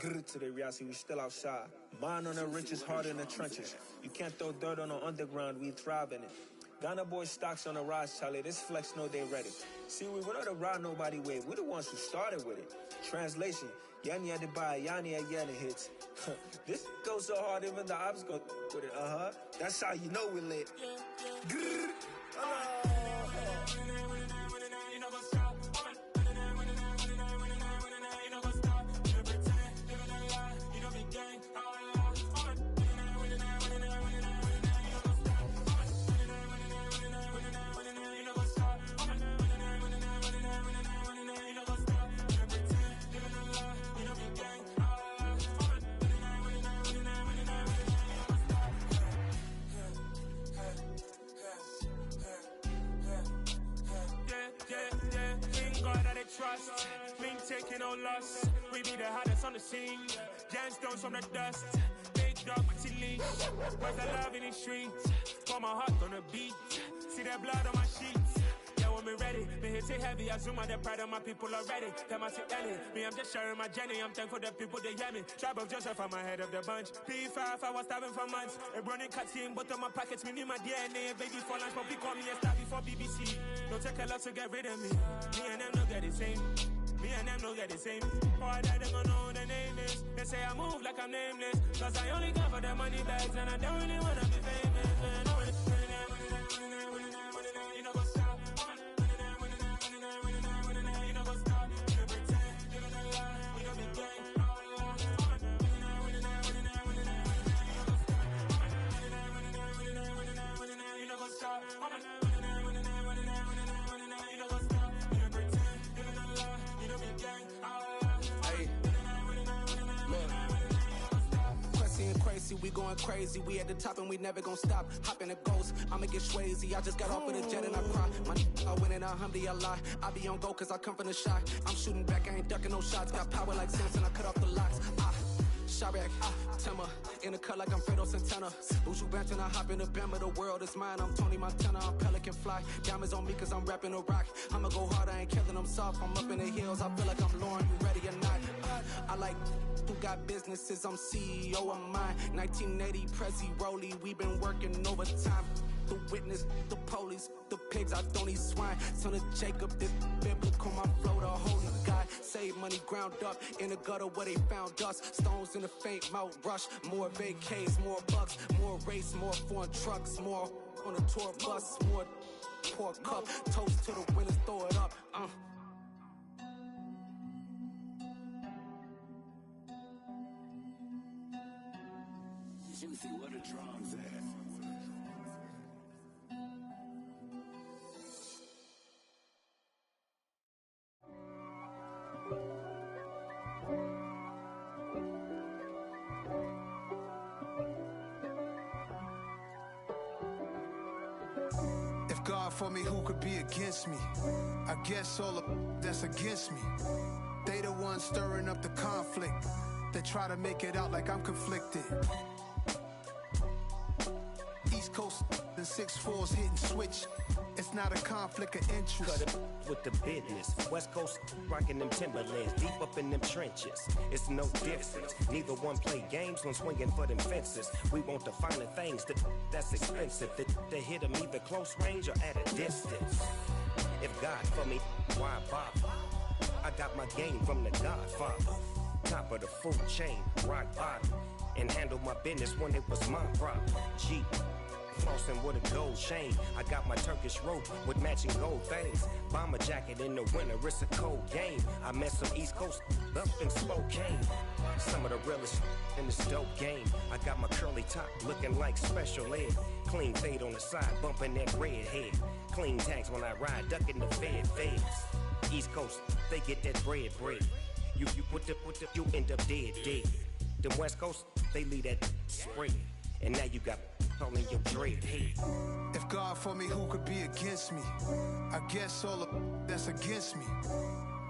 grrr to the reality, we still outside. Mind on the richest, heart in the trenches. You can't throw dirt on the underground, we thrive in it. Ghana boys stocks on the rise, Charlie. This flex know they ready. See, we were not to ride nobody with. We're the ones who started with it. Translation, Yanni had to buy, Yanni had Yanni hits. This goes so hard, even the ops go with it. That's how you know we lit. Grrr. Trust, been taking no loss. We be the hottest on the scene. Gemstones from the dust. Big dog with your leash. Where's the love in the streets? Pour my heart on the beat. See that blood on my sheets. Yeah, when we ready, me hit it heavy. I zoom out the pride of my people already. Them I see Ellie. Me, I'm just sharing my journey. I'm thankful the people they hear me. Tribe of Joseph, I'm ahead of the bunch. P5, I was starving for months. A running cutscene, but on my pockets, me need my DNA. Baby for lunch, but we call me a star before BBC. Don't take a lot to get rid of me. Me and them don't get the same. Me and them don't get the same. Boy, that they gonna know who the name is. They say I move like I'm nameless. Cause I only come for the money bags. And I don't really wanna be famous, man. You know what's stop. You know what's stop. You pretend. Living a lie. We don't be gang. You know what's stop. Crazy, we going crazy. We at the top and we never gon' stop. Hop in a ghost, I'ma get swayzy. I just got off of the jet and I cry. My I win in a Humvee, I lie. I be on go cause I come from the shot. I'm shooting back, I ain't ducking no shots. Got power like Samson, I cut off the locks. Sharek, Timmer, in the cut like I'm Fredo Santana. Buju Banton, I hop in the Bama, the world is mine. I'm Tony Montana, I'm Pelican Fly. Diamonds on me cause I'm rapping a rock. I'ma go hard, I ain't killing them soft. I'm up in the hills, I feel like I'm Lauren, you ready or not? I like who got businesses, I'm CEO of mine. 1980 Prezi Rolly, we been working overtime. The witness, the police, the pigs, I don't eat swine. Son of Jacob, this biblical, my flow, the holy God. Save money ground up in the gutter where they found us. Stones in the faint Mount Rush. More vacays, more bucks, more race, more foreign trucks, more on the tour bus, more pour cup. Toast to the winners, throw it up. Juicy, where the drums at? If God for me, who could be against me? I guess all of that's against me. They the ones stirring up the conflict. They try to make it out like I'm conflicted. East Coast and 6'4's hitting switch. It's not a conflict of interest. Cut it with the business. West Coast rocking them Timberlands, deep up in them trenches. It's no difference. Neither one play games when swinging for them fences. We want the finer things that's expensive. They hit them either close range or at a distance. If God for me, why bother? I got my game from the Godfather. Top of the food chain, rock bottom. And handle my business when it was my problem. Jeep. Flossing with a gold chain. I got my Turkish rope with matching gold things. Bomber jacket in the winter, it's a cold game. I met some East Coast up in Spokane. Some of the realest in this dope game. I got my curly top looking like special ed. Clean fade on the side, bumping that red head. Clean tags when I ride, ducking the feds. East Coast, they get that bread. You put the, you end up dead. Them West Coast, they leave that spread. And now you got all in your dread head. If God for me, who could be against me? I guess all of that's against me.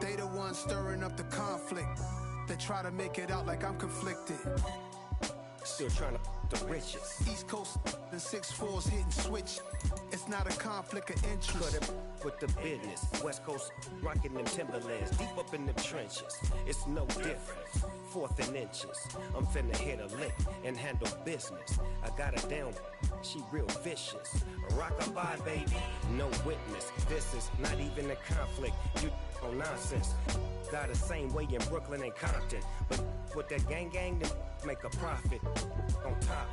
They the ones stirring up the conflict. They try to make it out like I'm conflicted. Still trying to the riches. East Coast and 6'4's hitting switch. It's not a conflict of interest. Cut it with the business. West Coast rocking them Timberlands, deep up in them trenches. It's no difference. 4th and inches. I'm finna hit a lick and handle business. I got her down, she real vicious. Rockabye, baby, no witness. This is not even a conflict. You on nonsense. Got the same way in Brooklyn and Compton. But with that gang, then make a profit. On top,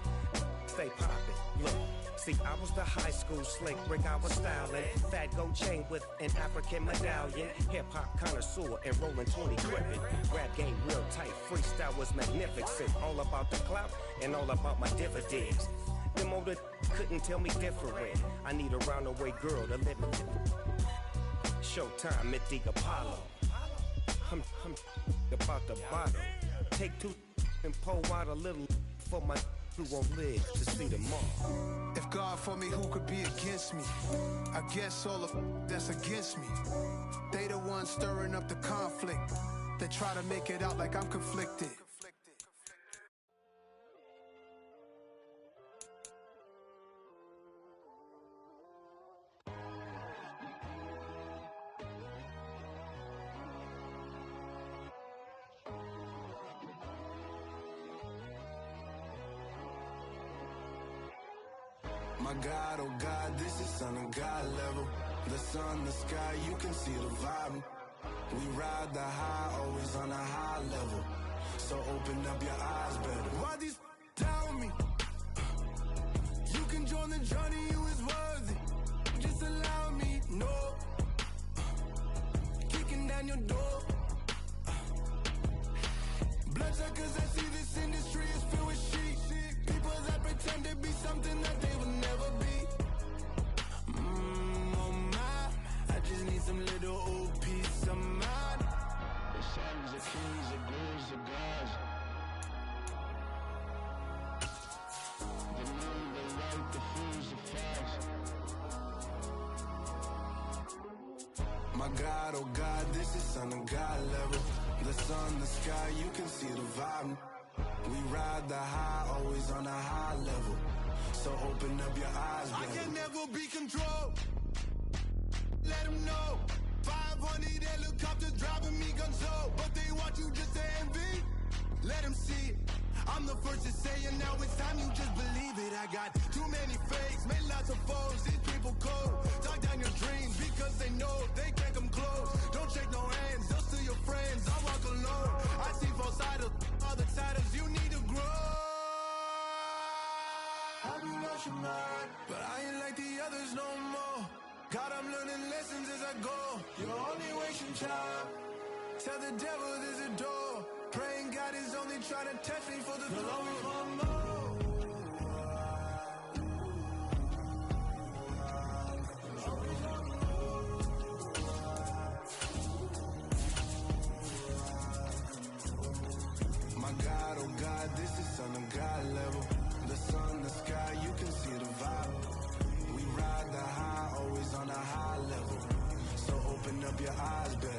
stay poppin'. Look. See, I was the high school slick Rick, I was styling. Fat gold chain with an African medallion. Hip-hop connoisseur and rolling 20 gripping. Rap game real tight, freestyle was magnificent. All about the clout and all about my dividends. Them older couldn't tell me different. I need a roundaway girl to let me. Showtime at the Apollo. I'm about the bottom. Take 2 and pour out a little for my who won't live to see tomorrow. If God for me, who could be against me? I guess all of that's against me. They the ones stirring up the conflict. They try to make it out like I'm conflicted. My God, oh God, this is Son of God level. The sun, the sky, you can see the vibe. We ride the high, always on a high level. So open up your eyes better. Why these tell me? You can join the journey, you is worthy. Just allow me, no. Kicking down your door. Bloodshot cause I see this industry is filled with shit. People that pretend to be something that they will never be. Oh my, I just need some little old peace of mind. The sons, the kings, the blues, the gods. The moon, the light, the fools, the facts. My God, oh God, this is Son of God level. The sun, the sky, you can see the vibe. We ride the high, always on a high level. So open up your eyes, baby. I can never be controlled. Let them know. 500 helicopters driving me gonzo. But they want you just to envy. Let them see it. I'm the first to say it, now it's time you just believe it. I got too many fakes, made lots of foes. These people cold. Talk down your dreams because they know they can't come close. Don't shake no hands, they'll steal your friends. I walk alone. I see both sides of other siders. You need to grow. Have you lost your mind? But I ain't like the others no more. God, I'm learning lessons as I go. You're only wasting time. Tell the devil there's a door. Praying God is only trying to test me for the glory for more. My God, oh God, this is Son of God level. The sun, the sky, you can see the vibe. We ride the high, always on a high level. So open up your eyes better.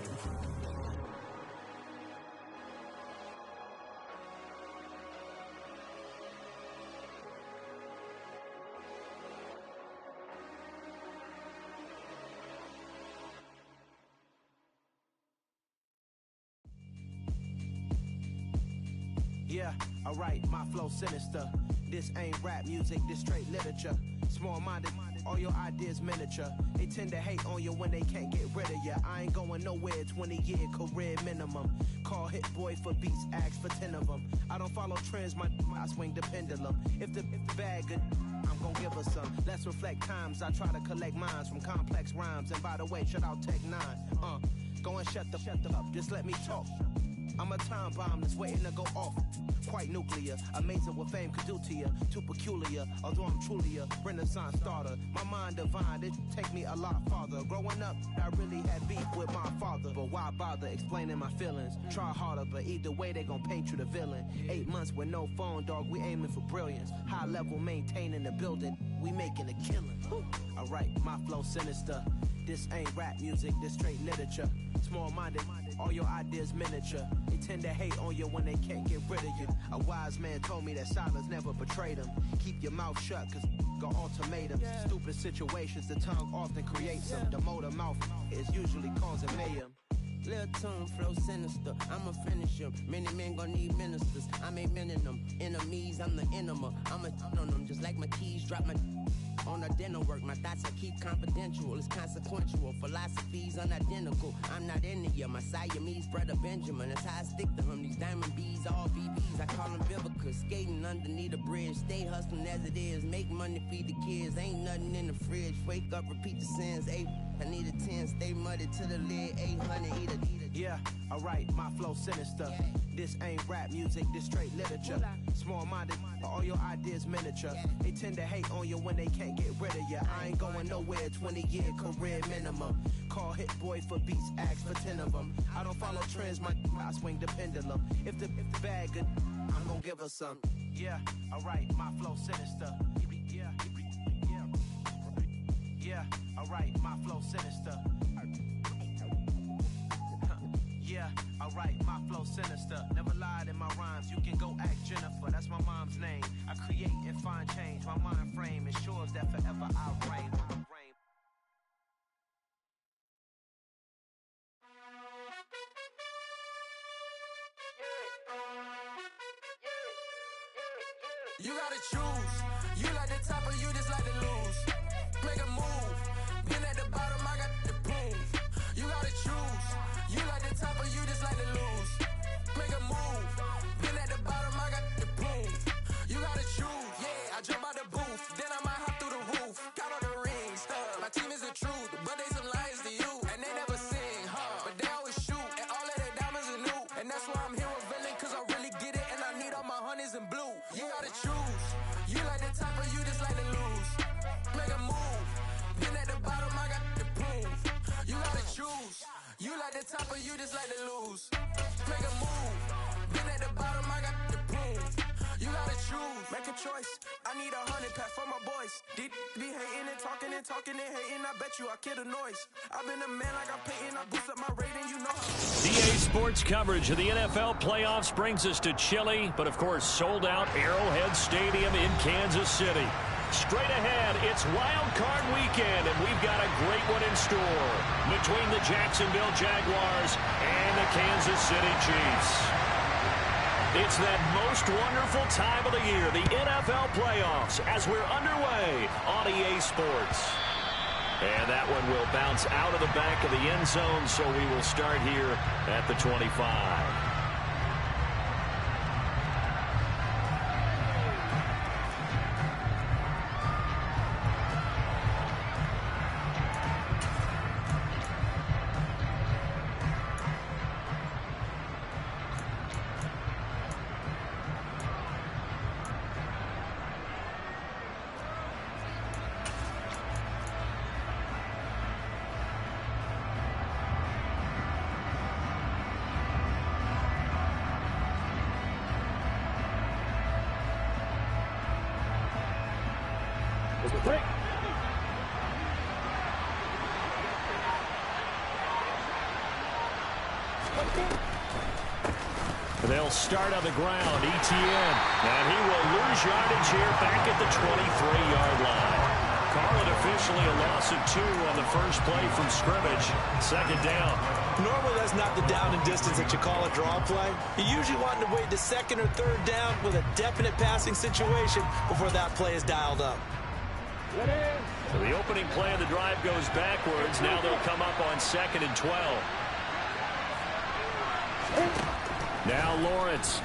Yeah, alright, my flow sinister. This ain't rap music, this straight literature. Small-minded, all your ideas miniature. They tend to hate on you when they can't get rid of you. I ain't going nowhere, 20-year career minimum. Call Hit Boy for beats, ask for 10 of them. I don't follow trends, I swing the pendulum. If the bag good, I'm gon' give her some. Let's reflect times, I try to collect minds from complex rhymes. And by the way, shout out Tech 9. Go and shut the up, just let me talk. I'm a time bomb that's waiting to go off. Quite nuclear, amazing what fame could do to you. Too peculiar, although I'm truly a Renaissance starter. My mind divine, it take me a lot farther. Growing up, I really had beef with my father. But why bother explaining my feelings? Try harder, but either way they gon' paint you the villain. 8 months with no phone, dog, we aiming for brilliance. High level maintaining the building, we making a killing. Alright, my flow sinister. This ain't rap music, this straight literature. Small-minded, all your ideas miniature. They tend to hate on you when they can't get rid of you. A wise man told me that silence never betrayed him. Keep your mouth shut, cause got ultimatums. Stupid situations, the tongue often creates them. The motor mouth is usually causing mayhem. Flare tune, flow sinister. I'ma finish him. Many men gon' need ministers. I ain't mending them. Enemies, I'm the enema. I'ma on them just like my keys. Drop my on the dinner work. My thoughts I keep confidential. It's consequential. Philosophies unidentical. I'm not India. My Siamese brother Benjamin. That's how I stick to him. These diamond bees, all BBs. I call them Vivica. Skating underneath a bridge. Stay hustling as it is. Make money, feed the kids. Ain't nothing in the fridge. Wake up, repeat the sins. I need a 10. Stay muddy to the lid. 800. Eat a. Yeah, alright, my flow sinister. Yeah. This ain't rap music, this straight literature. Small-minded, all your ideas miniature. Yeah. They tend to hate on you when they can't get rid of you. I ain't going nowhere, 20-year career minimum. Call Hit Boy for beats, ask for 10 of them. I don't follow trends, I swing the pendulum. If the bag good, I'm gonna give her some. Yeah, alright, my flow sinister. Yeah, alright, my flow sinister. Yeah, alright, my flow sinister. Never lied in my rhymes, you can go ask Jennifer. That's my mom's name. I create and find change. My mind frame ensures that forever I'll reign. You gotta choose. You like the top or you just like to lose. Make a move. Been at the bottom, I got the proof. You gotta choose. You like the top or you just like to lose. Make a move. Been at the bottom, I got the proof. You gotta choose. Yeah, I jump out the booth. Then I might hop through the roof. Got all the rings. My team is the truth, but they some liars to you. And they never sing, but they always shoot. And all of their diamonds are new. And that's why I'm here revealing, cause I really get it. And I need all my honeys in blue. You gotta choose. You like the top or you just like to lose. Make a move. Been at the bottom, I got the proof. You gotta choose. You like the top or you just like to lose. Make a move. Been at the bottom, I got the proof. You gotta choose. Make a choice. I need 100 pack for my boys. Be hating and talking and hating. I bet you I kill the noise. I've been a man like I'm Peyton. I boost up my rating, you know. EA Sports coverage of the NFL playoffs brings us to chilly, but of course sold out Arrowhead Stadium in Kansas City. Straight ahead, it's Wild Card Weekend, and we've got a great one in store between the Jacksonville Jaguars and the Kansas City Chiefs. It's that most wonderful time of the year, the NFL playoffs, as we're underway on EA Sports. And that one will bounce out of the back of the end zone, so we will start here at the 25. They'll start on the ground, Etienne, and he will lose yardage here back at the 23-yard line. Call it officially a loss of 2 on the first play from scrimmage. Second down. Normally that's not the down and distance that you call a draw play. You usually want to wait to second or third down with a definite passing situation before that play is dialed up. So the opening play of the drive goes backwards. Now they'll come up on 2nd and 12. Now Lawrence.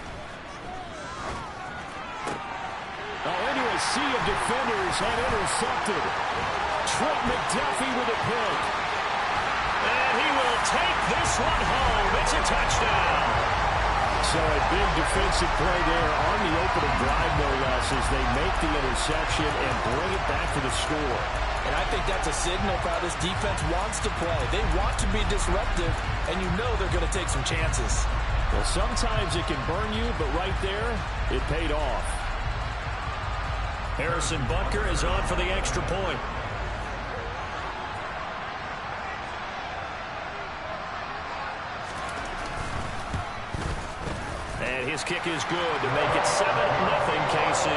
Into a sea of defenders and intercepted. Trent McDuffie with a pick. And he will take this one home. It's a touchdown. So a big defensive play there on the opening drive, no less, as they make the interception and bring it back to the score. And I think that's a signal for how this defense wants to play. They want to be disruptive, and you know they're going to take some chances. Well, sometimes it can burn you, but right there, it paid off. Harrison Butker is on for the extra point. And his kick is good to make it 7-0 KC.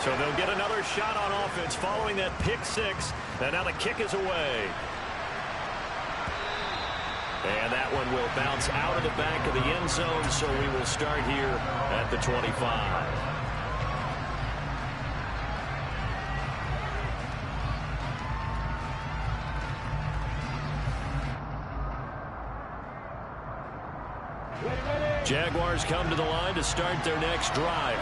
So they'll get another shot on offense following that pick six. And now the kick is away. And that one will bounce out of the back of the end zone, so we will start here at the 25. Jaguars come to the line to start their next drive.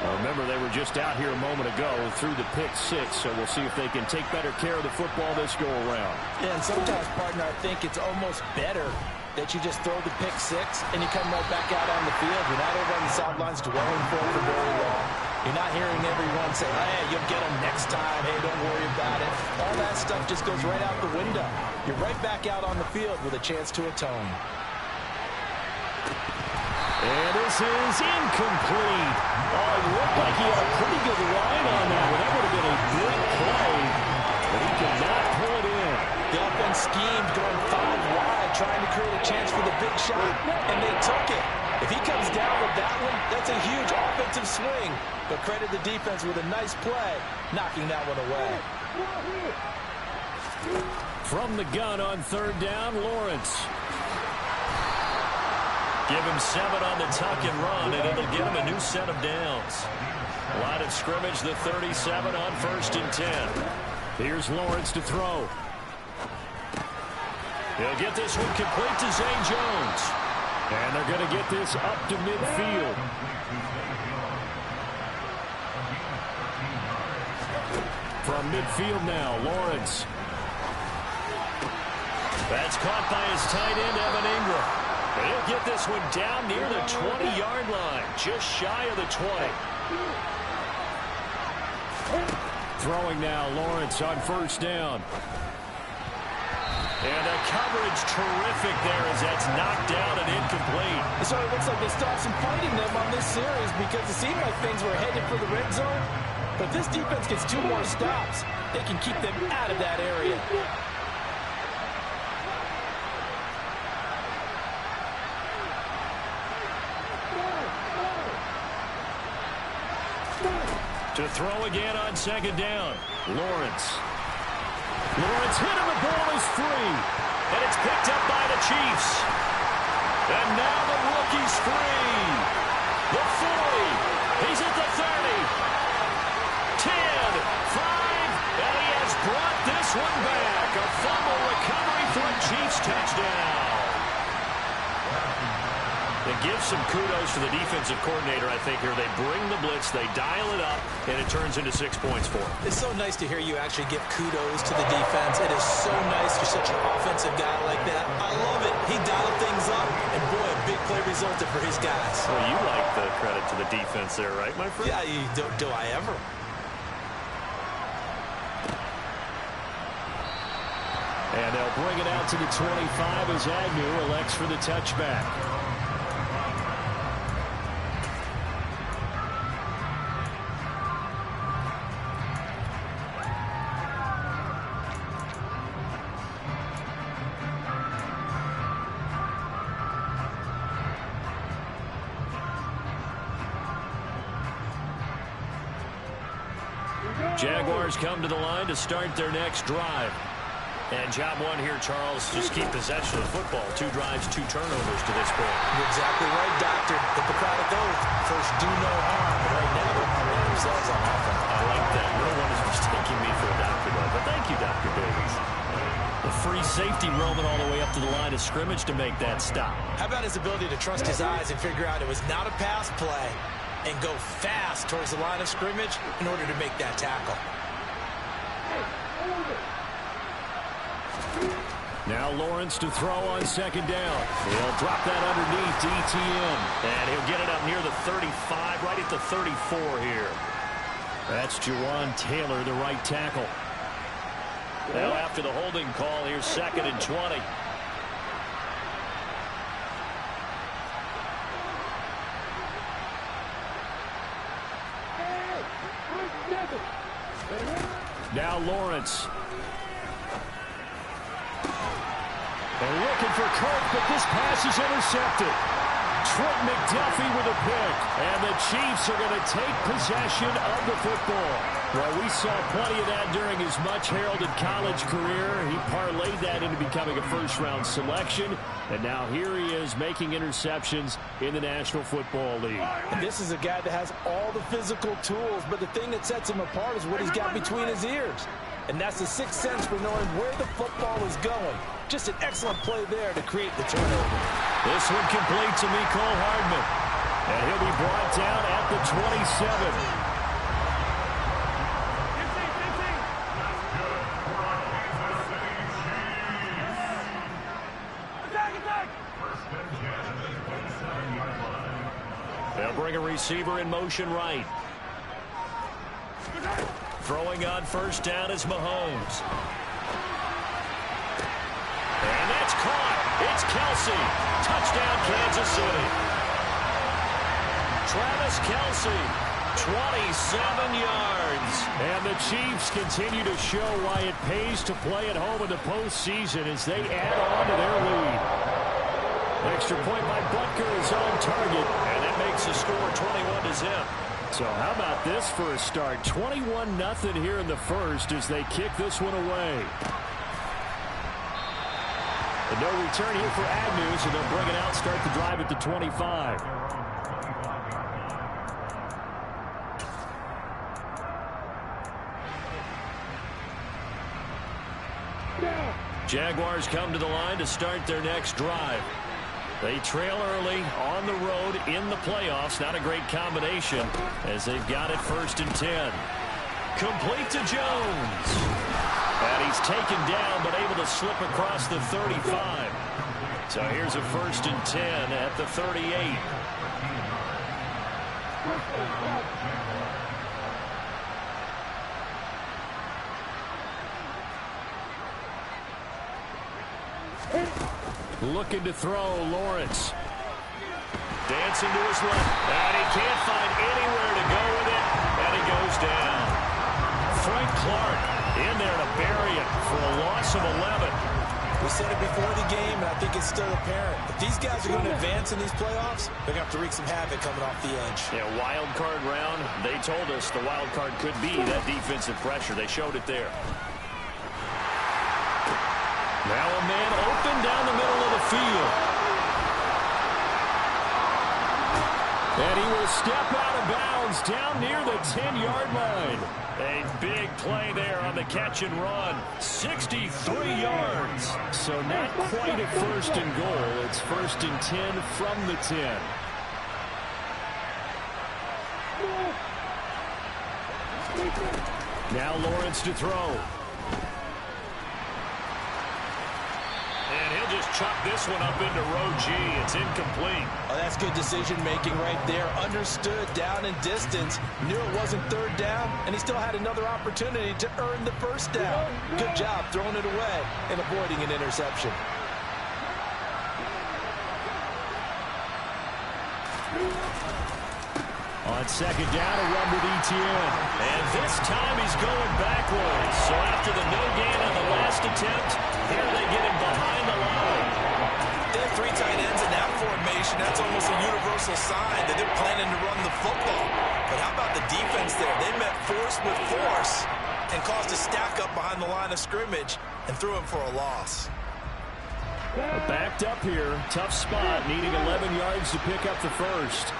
Now remember, they were just out here a moment ago through the pick six, so we'll see if they can take better care of the football this go-around. Yeah, and sometimes, partner, I think it's almost better that you just throw the pick six and you come right back out on the field. You're not over on the sidelines dwelling for very long. You're not hearing everyone say, hey, you'll get them next time. Hey, don't worry about it. All that stuff just goes right out the window. You're right back out on the field with a chance to atone. And this is incomplete. Oh, it looked like he had a pretty good line on that one. That would have been a good play, but he could not pull it in. The offense schemed going 5 wide, trying to create a chance for the big shot, and they took it. If he comes down with that one, that's a huge offensive swing. But credit the defense with a nice play, knocking that one away. From the gun on third down, Lawrence. Give him 7 on the tuck and run, and it'll get him a new set of downs. Line of scrimmage, the 37 on 1st and 10. Here's Lawrence to throw. He'll get this one complete to Zay Jones. And they're going to get this up to midfield. From midfield now, Lawrence. That's caught by his tight end, Evan Ingram. He'll get this one down near the 20-yard line, just shy of the 20. Throwing now, Lawrence on 1st down. And the coverage terrific there as that's knocked down and incomplete. So it looks like they stopped some fighting them on this series because it seemed like things were headed for the red zone. But if this defense gets 2 more stops, they can keep them out of that area. To throw again on 2nd down. Lawrence hit him, the ball is free. And it's picked up by the Chiefs. And now the rookie's free. The 40. He's at the 30. 10, 5, and he has brought this one back. A fumble recovery for a Chiefs touchdown. It gives some kudos to the defensive coordinator, I think, here. They bring the blitz, they dial it up, and it turns into 6 points for them. It's so nice to hear you actually give kudos to the defense. It is so nice. You're such an offensive guy like that. I love it. He dialed things up, and boy, a big play resulted for his guys. Well, you like the credit to the defense there, right, my friend? Yeah, do I ever? And they'll bring it out to the 25 as Agnew elects for the touchback. Jaguars come to the line to start their next drive. And job one here, Charles, just keep possession of the football. 2 drives, 2 turnovers to this point. You're exactly right, Doctor. Hippocratic oath. First, do no harm. But right now, they're harming themselves on offense. I like that. No one is mistaking me for a doctor, though. But thank you, Dr. Davis. The free safety roaming all the way up to the line of scrimmage to make that stop. How about his ability to trust his eyes and figure out it was not a pass play and go fast towards the line of scrimmage in order to make that tackle. Now Lawrence to throw on 2nd down. He'll drop that underneath to ETN. And he'll get it up near the 35, right at the 34 here. That's Jawan Taylor, the right tackle. Now after the holding call, here's 2nd and 20. Now Lawrence. They're looking for Kirk, but this pass is intercepted. Trent McDuffie with a pick. And the Chiefs are going to take possession of the football. Well, we saw plenty of that during his much-heralded college career. He parlayed that into becoming a first-round selection. And now here he is making interceptions in the National Football League. And this is a guy that has all the physical tools, but the thing that sets him apart is what he's got between his ears. And that's the sixth sense for knowing where the football is going. Just an excellent play there to create the turnover. This one complete to Mecole Hardman. And he'll be brought down at the 27. They'll bring a receiver in motion right. Throwing on first down is Mahomes. And that's caught. It's Kelce. Touchdown, Kansas City. Travis Kelce, 27 yards. And the Chiefs continue to show why it pays to play at home in the postseason as they add on to their lead. Extra point by Butker is on target, and that makes the score 21-0. So how about this for a start? 21-0 here in the first as they kick this one away. And no return here for Agnew, so they'll bring it out, start the drive at the 25. Jaguars come to the line to start their next drive. They trail early on the road in the playoffs. Not a great combination as they've got it 1st and 10. Complete to Jones. And he's taken down but able to slip across the 35. So here's a 1st and 10 at the 38. Looking to throw, Lawrence. Dancing to his left, and he can't find anywhere to go with it, and he goes down. Frank Clark in there to bury it for a loss of 11. We said it before the game, and I think it's still apparent. If these guys are going to advance in these playoffs, they're going to have to wreak some havoc coming off the edge. Yeah, wild card round. They told us the wild card could be that defensive pressure. They showed it there. Now a man open down the middle of the field. And he will step out of bounds down near the 10-yard line. A big play there on the catch and run. 63 yards. So not quite a 1st and goal. It's 1st and 10 from the 10. Now Lawrence to throw. And he'll just chuck this one up into row G. It's incomplete. Oh, that's good decision-making right there. Understood down and distance. Knew it wasn't 3rd down, and he still had another opportunity to earn the 1st down. Good job throwing it away and avoiding an interception. On 2nd down, a run with Etienne. And this time he's going backwards. So after the no gain on the last attempt, here they get him behind the line. They have 3 tight ends in that formation. That's almost a universal sign that they're planning to run the football. But how about the defense there? They met force with force and caused a stack up behind the line of scrimmage and threw him for a loss. Backed up here. Tough spot, needing 11 yards to pick up the 1st.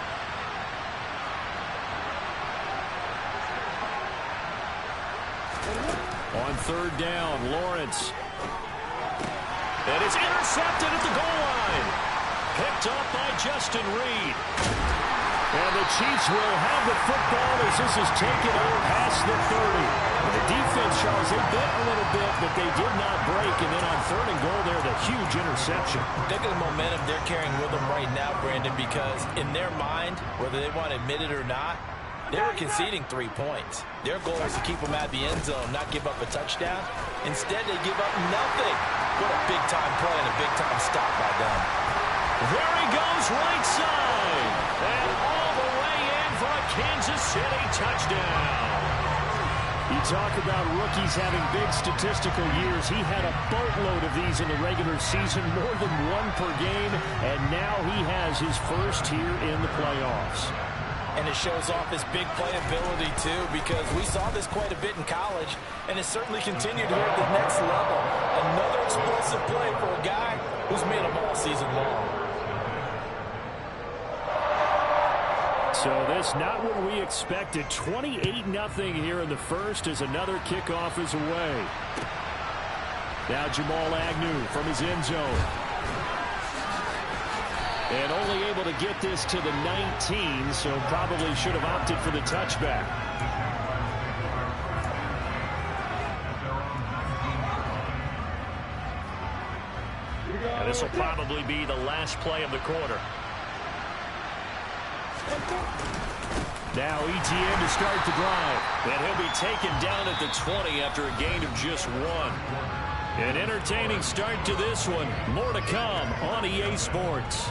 On 3rd down, Lawrence. And it's intercepted at the goal line. Picked up by Justin Reed. And the Chiefs will have the football as this is taken out past the 30. And the defense, Charles, they bit a little bit, but they did not break. And then on 3rd and goal there, the huge interception. Think of the momentum they're carrying with them right now, Brandon, because in their mind, whether they want to admit it or not, they were conceding 3 points. Their goal is to keep them at the end zone, not give up a touchdown. Instead, they give up nothing. What a big-time play and a big-time stop by them. There he goes right side. And all the way in for a Kansas City touchdown. You talk about rookies having big statistical years. He had a boatload of these in the regular season, more than one per game, and now he has his first here in the playoffs. And it shows off his big playability, too, because we saw this quite a bit in college, and it certainly continued here at the next level. Another explosive play for a guy who's made them all season long. So this not what we expected. 28-0 here in the first as another kickoff is away. Now Jamal Agnew from his end zone. And only able to get this to the 19, so probably should have opted for the touchback. And this will probably be the last play of the quarter. Now Etienne to start the drive. And he'll be taken down at the 20 after a gain of just 1. An entertaining start to this one. More to come on EA Sports.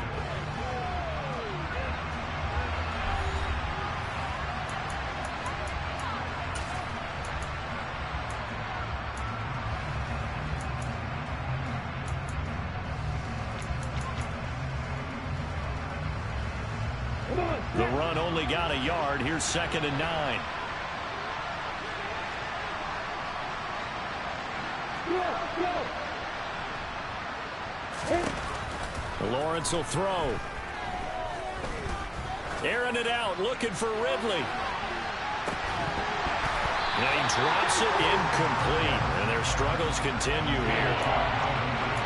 The run only got a yard. Here's 2nd and 9. Lawrence will throw. Airing it out, looking for Ridley. Now he drops it incomplete, and their struggles continue here.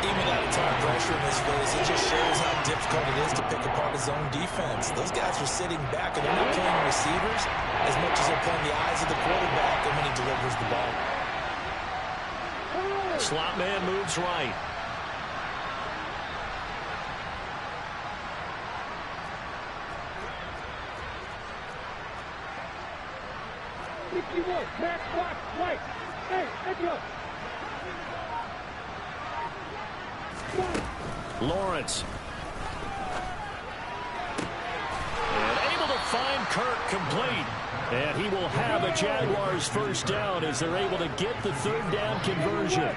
Even at a ton of pressure in his face, it just shows how difficult it is to pick apart his own defense. Those guys are sitting back, and they're not playing receivers as much as they're playing the eyes of the quarterback and when he delivers the ball. Slot man moves right. Lawrence. And able to find Kirk complete. And he will have a Jaguars first down as they're able to get the 3rd down conversion.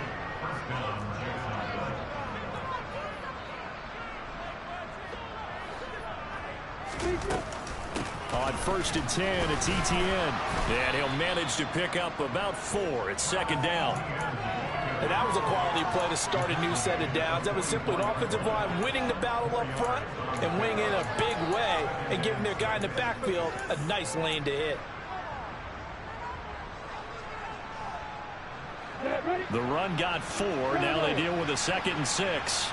On 1st and 10, it's Etienne. And he'll manage to pick up about 4. It's 2nd down. And that was a quality play to start a new set of downs. That was simply an offensive line winning the battle up front and winning in a big way and giving their guy in the backfield a nice lane to hit. The run got 4. Now they deal with a 2nd and 6.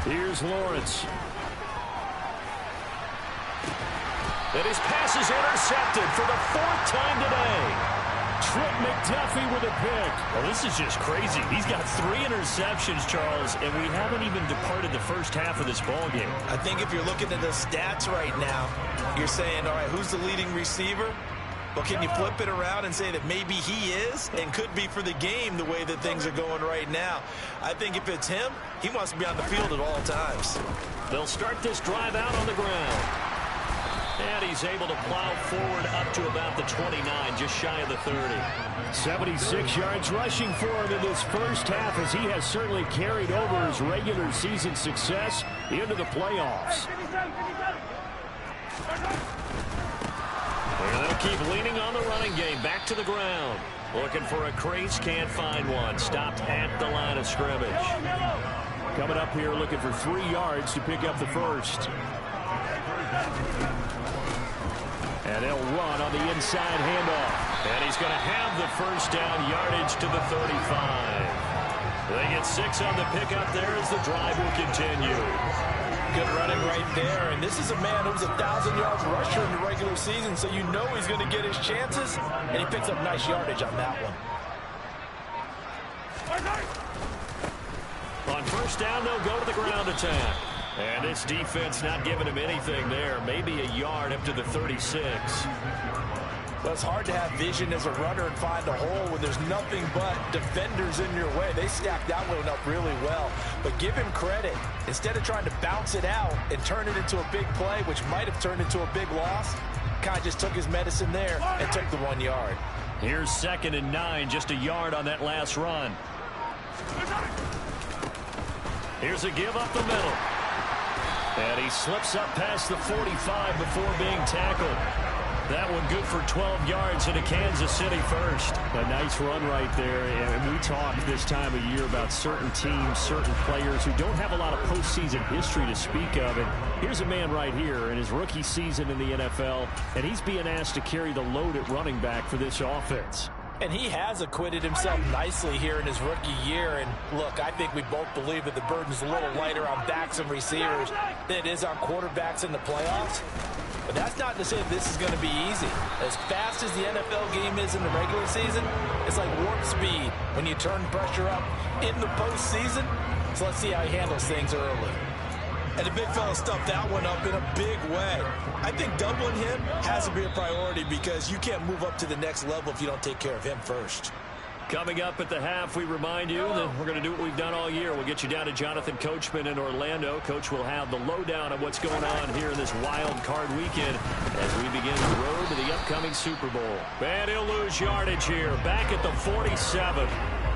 Here's Lawrence. And his pass is intercepted for the 4th time today. Trent McDuffie with a pick. Well, this is just crazy. He's got 3 interceptions, Charles, and we haven't even departed the first half of this ballgame. I think if you're looking at the stats right now, you're saying, all right, who's the leading receiver? Well, can you flip it around and say that maybe he is and could be for the game the way that things are going right now? I think if it's him, he wants to be on the field at all times. They'll start this drive out on the ground. And he's able to plow forward up to about the 29, just shy of the 30. 76 yards rushing for him in this first half as he has certainly carried over his regular season success into the playoffs. And they'll keep leaning on the running game. Back to the ground. Looking for a crease, can't find one. Stopped at the line of scrimmage. Coming up here looking for 3 yards to pick up the first. And they'll run on the inside handoff. And he's going to have the first down, yardage to the 35. They get 6 on the pickup there as the drive will continue. Good running right there. And this is a man who's a 1,000-yard rusher in the regular season, so you know he's going to get his chances. And he picks up nice yardage on that one. On first down, they'll go to the ground attack. And this defense not giving him anything there. Maybe a yard up to the 36. Well, it's hard to have vision as a runner and find a hole when there's nothing but defenders in your way. They stacked that one up really well. But give him credit. Instead of trying to bounce it out and turn it into a big play, which might have turned into a big loss, Kai just took his medicine there and took the 1 yard. Here's 2nd and 9, just a yard on that last run. Here's a give up the middle. And he slips up past the 45 before being tackled. That one good for 12 yards into Kansas City first. A nice run right there. And we talk this time of year about certain teams, certain players who don't have a lot of postseason history to speak of. And here's a man right here in his rookie season in the NFL, and he's being asked to carry the load at running back for this offense. And he has acquitted himself nicely here in his rookie year. And look, I think we both believe that the burden's a little lighter on backs and receivers than it is on quarterbacks in the playoffs. But that's not to say this is going to be easy. As fast as the NFL game is in the regular season, it's like warp speed when you turn pressure up in the postseason. So let's see how he handles things early. And the big fella stuffed that one up in a big way. I think doubling him has to be a priority because you can't move up to the next level if you don't take care of him first. Coming up at the half, we remind you that we're going to do what we've done all year. We'll get you down to Jonathan Coachman in Orlando. Coach will have the lowdown of what's going on here in this wild card weekend as we begin the road to the upcoming Super Bowl. And he'll lose yardage here, back at the 47.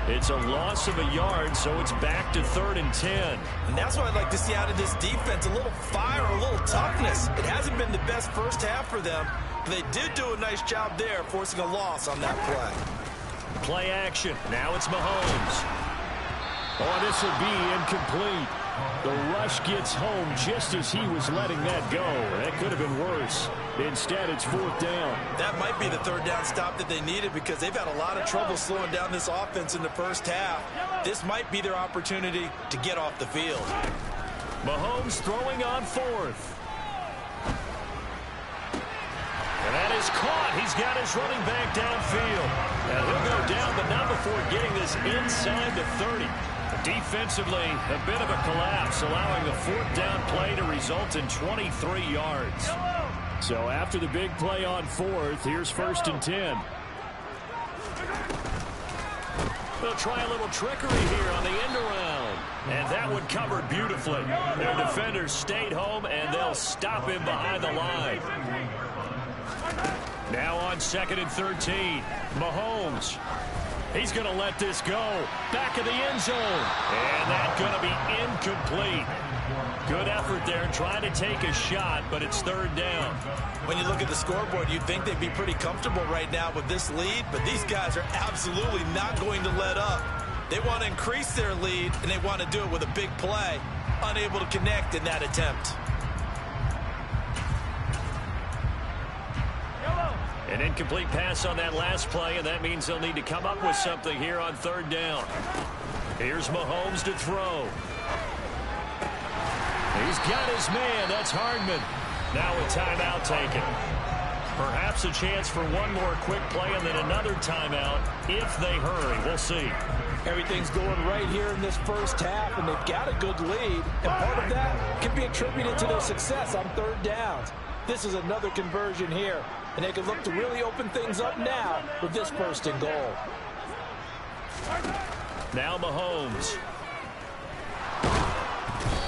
It's a loss of a yard, so it's back to 3rd and 10. And that's what I'd like to see out of this defense, a little fire, a little toughness. It hasn't been the best first half for them, but they did do a nice job there, forcing a loss on that play. Play action. Now it's Mahomes. Oh, this will be incomplete. The rush gets home just as he was letting that go. That could have been worse. Instead, it's 4th down. That might be the 3rd down stop that they needed because they've had a lot of trouble slowing down this offense in the first half. This might be their opportunity to get off the field. Mahomes throwing on 4th. And that is caught. He's got his running back downfield. And he'll go down, but not before getting this inside the 30. Defensively, a bit of a collapse, allowing the 4th down play to result in 23 yards. So after the big play on 4th, here's 1st and 10. They'll try a little trickery here on the end around. And that one covered beautifully. Their defenders stayed home, and they'll stop him behind the line. Now on 2nd and 13, Mahomes. He's going to let this go. Back of the end zone. And that's going to be incomplete. Good effort there trying to take a shot, but it's 3rd down. When you look at the scoreboard, you'd think they'd be pretty comfortable right now with this lead, but these guys are absolutely not going to let up. They want to increase their lead, and they want to do it with a big play. Unable to connect in that attempt. An incomplete pass on that last play, and that means they'll need to come up with something here on 3rd down. Here's Mahomes to throw. He's got his man. That's Hardman. Now a timeout taken. Perhaps a chance for one more quick play and then another timeout if they hurry. We'll see. Everything's going right here in this first half, and they've got a good lead. And part of that can be attributed to their success on 3rd downs. This is another conversion here, and they can look to really open things up now with this 1st and goal. Now Mahomes.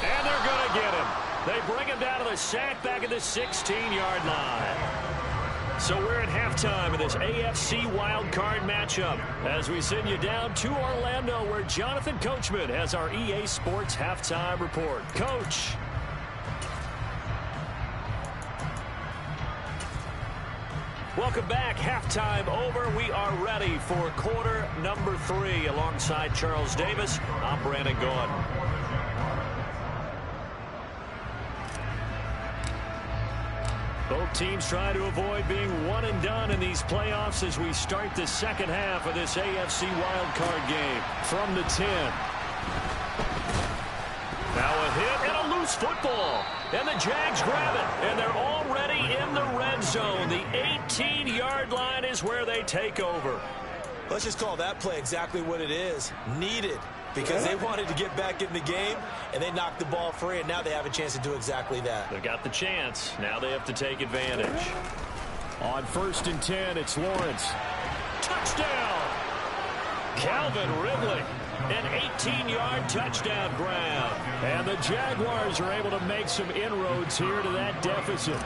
And they're going to get him. They bring him down to the sack back at the 16-yard line. So we're at halftime of this AFC wildcard matchup as we send you down to Orlando where Jonathan Coachman has our EA Sports halftime report. Coach. Welcome back. Halftime over. We are ready for quarter number 3 alongside Charles Davis. I'm Brandon Gaudin. Both teams try to avoid being one and done in these playoffs as we start the second half of this AFC wildcard game. From the 10. Now a hit and a loose football. And the Jags grab it. And they're already in the red zone. The 18-yard line is where they take over. Let's just call that play exactly what it is. Needed. Because they wanted to get back in the game, and they knocked the ball free, and now they have a chance to do exactly that. They got the chance. Now they have to take advantage. On 1st and 10, it's Lawrence. Touchdown! Calvin Ridley. An 18-yard touchdown grab. And the Jaguars are able to make some inroads here to that deficit.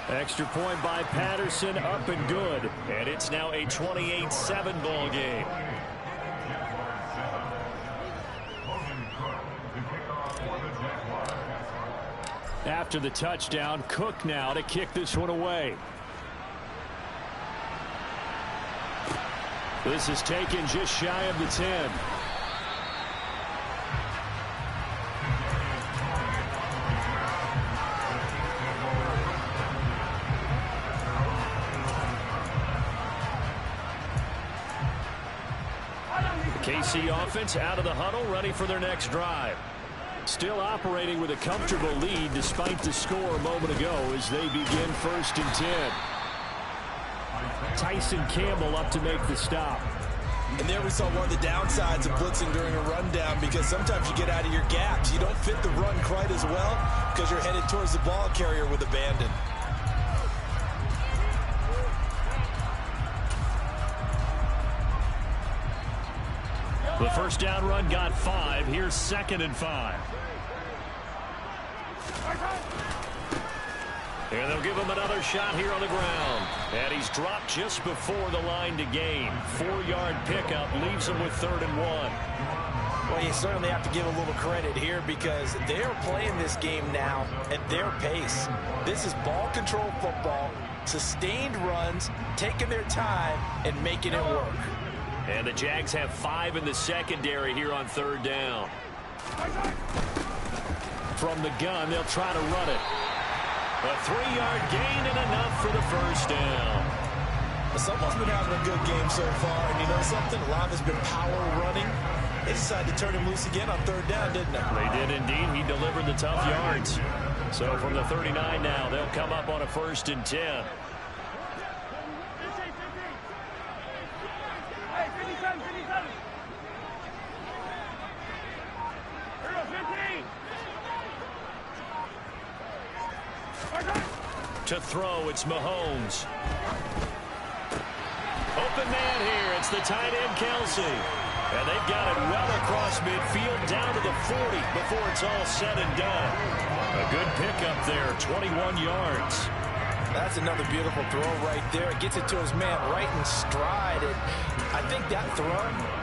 Extra point by Patterson, up and good. And it's now a 28-7 ball game. After the touchdown, Cook now to kick this one away. This is taken just shy of the 10. KC offense out of the huddle, ready for their next drive. Still operating with a comfortable lead despite the score a moment ago as they begin 1st and 10. Tyson Campbell up to make the stop. And there we saw one of the downsides of blitzing during a rundown, because sometimes you get out of your gaps. You don't fit the run quite as well because you're headed towards the ball carrier with abandon. The first down run got 5. Here's 2nd and 5. And they'll give him another shot here on the ground. And he's dropped just before the line to gain. 4-yard pickup leaves him with 3rd and 1. Well, you certainly have to give a little credit here because they are playing this game now at their pace. This is ball control football, sustained runs, taking their time, and making it work. And the Jags have 5 in the secondary here on 3rd down. From the gun, they'll try to run it. A 3-yard gain and enough for the first down. Someone's been having a good game so far, and you know something? A lot of it's been power running. They decided to turn him loose again on 3rd down, didn't they? They did indeed. He delivered the tough yards. So from the 39 now, they'll come up on a 1st and 10. To throw, it's Mahomes. Open man here. It's the tight end, Kelsey. And they've got it well across midfield down to the 40 before it's all said and done. A good pickup there, 21 yards. That's another beautiful throw right there. Gets it to his man right in stride. And I think that throw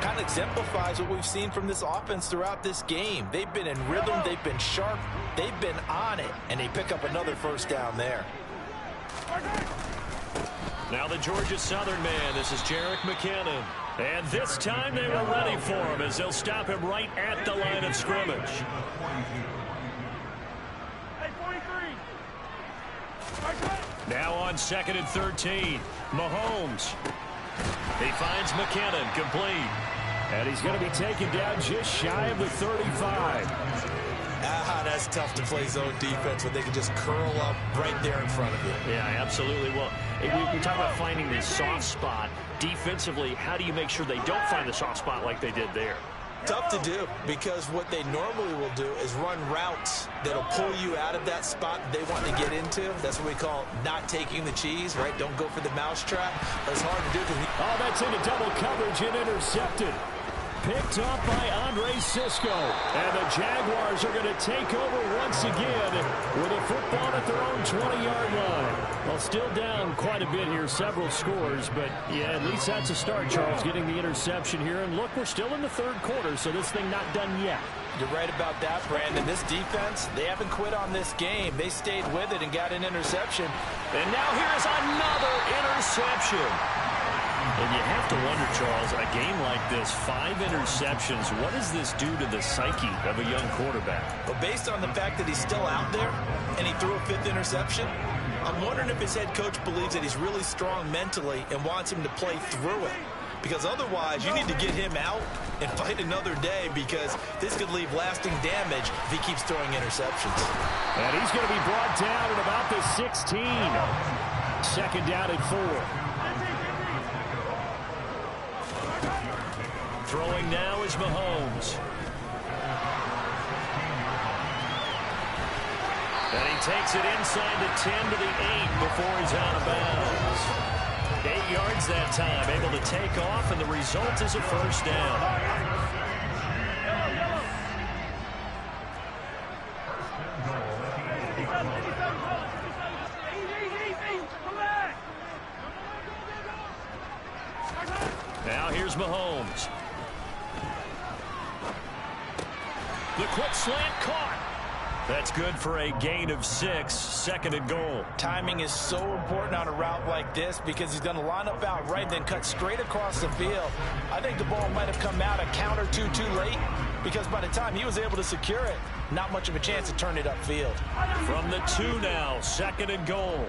kind of exemplifies what we've seen from this offense throughout this game. They've been in rhythm. They've been sharp. They've been on it. And they pick up another first down there. Now the Georgia Southern man. This is Jerick McKinnon. And this time they were ready for him as they'll stop him right at the line of scrimmage. Now on 2nd and 13. Mahomes. He finds McKinnon complete. And he's going to be taken down just shy of the 35. That's tough to play zone defense when they can just curl up right there in front of you. Yeah, absolutely. Well, we talk about finding the soft spot. Defensively, how do you make sure they don't find the soft spot like they did there? Tough to do, because what they normally will do is run routes that'll pull you out of that spot they want to get into. That's what we call not taking the cheese, right? Don't go for the mousetrap. But it's hard to do. That's into double coverage and intercepted. Picked up by Andre Cisco. And the Jaguars are going to take over once again with a football at their own 20-yard line. Well, still down quite a bit here, several scores. But, yeah, at least that's a start, Charles, getting the interception here. And, look, we're still in the 3rd quarter, so this thing not done yet. You're right about that, Brandon. This defense, they haven't quit on this game. They stayed with it and got an interception. And now here is another interception. And you have to wonder, Charles, a game like this, 5 interceptions, what does this do to the psyche of a young quarterback? Well, based on the fact that he's still out there and he threw a 5th interception, I'm wondering if his head coach believes that he's really strong mentally and wants him to play through it. Because otherwise, you need to get him out and fight another day, because this could leave lasting damage if he keeps throwing interceptions. And he's going to be brought down at about the 16. 2nd down and 4. Throwing now is Mahomes. And he takes it inside the 10 to the 8 before he's out of bounds. 8 yards that time, able to take off, and the result is a first down. Now here's Mahomes. The quick slant caught. That's good for a gain of 6, second and goal. Timing is so important on a route like this because he's going to line up out right, then cut straight across the field. I think the ball might have come out a count or two too late because by the time he was able to secure it, not much of a chance to turn it upfield. From the 2 now, second and goal.